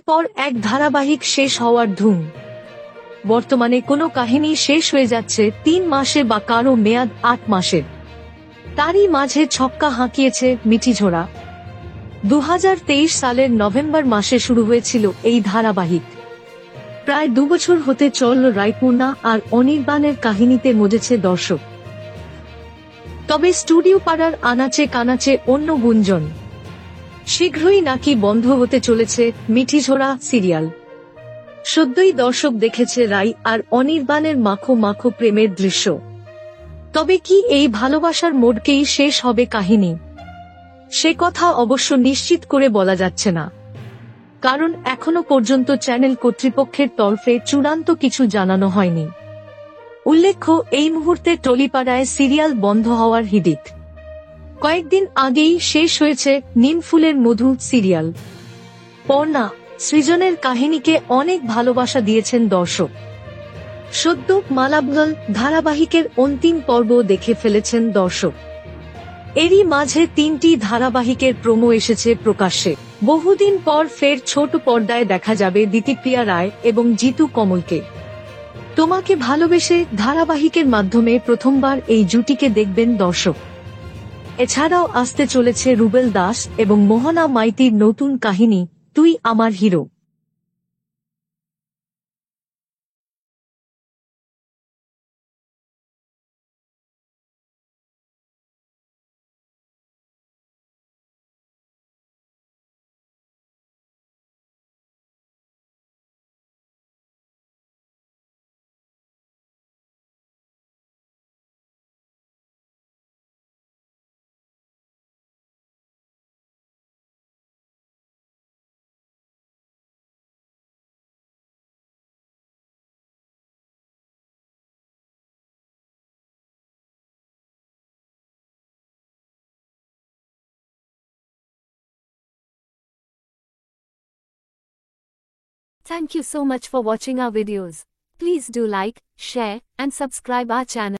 পর এক ধারাবাহিক শেষ হওয়ার ধুম। বর্তমানে কোনো কাহিনী শেষ হয়ে যাচ্ছে 3 মাসে বা কারো মেয়াদ 8 মাসের। তারই মাঝে ছক্কা হাঁকিয়েছে মিঠিঝোড়া। 2023 সালের নভেম্বর মাসে শুরু হয়েছিল এই ধারাবাহিক। প্রায় 2 বছর হতে চলল রায়পূর্ণা আর অনির্বাণের কাহিনীতে মজেছে দর্শক। তবে স্টুডিও পাড়ার আনাচে কানাচে অন্য গুঞ্জন, শীঘ্রই নাকি বন্ধ হতে চলেছে মিঠিঝোড়া সিরিয়াল। সদ্যই দর্শক দেখেছে রাই আর অনির্বাণের মাখো মাখো প্রেমের দৃশ্য। তবে কি এই ভালোবাসার মোড়কেই শেষ হবে কাহিনী? সে কথা অবশ্য নিশ্চিত করে বলা যাচ্ছে না, কারণ এখনো পর্যন্ত চ্যানেল কর্তৃপক্ষের তরফে চূড়ান্ত কিছু জানানো হয়নি। উল্লেখ্য, এই মুহূর্তে টলিপাড়ায় সিরিয়াল বন্ধ হওয়ার হিড়িক। কয়েকদিন আগেই শেষ হয়েছে নিমফুলের মধু সিরিয়াল। পর্ণা, সৃজনের কাহিনীকে অনেক ভালোবাসা দিয়েছেন দর্শক। সদ্য মালাবগল ধারাবাহিকের অন্তিম পর্ব দেখে ফেলেছেন দর্শক। এরই মাঝে 3টি ধারাবাহিকের প্রোমো এসেছে প্রকাশ্যে। বহুদিন পর ফের ছোট পর্দায় দেখা যাবে দিতিপ্রিয়া রায় এবং জিতু কমলকে। তোমাকে ভালোবেসে ধারাবাহিকের মাধ্যমে প্রথমবার এই জুটিকে দেখবেন দর্শক। এছাড়াও আসতে চলেছে রুবেল দাস এবং মোহনা মাইতির নতুন কাহিনী তুই আমার hero. Thank you so much for watching our videos. Please do like, share, and subscribe our channel.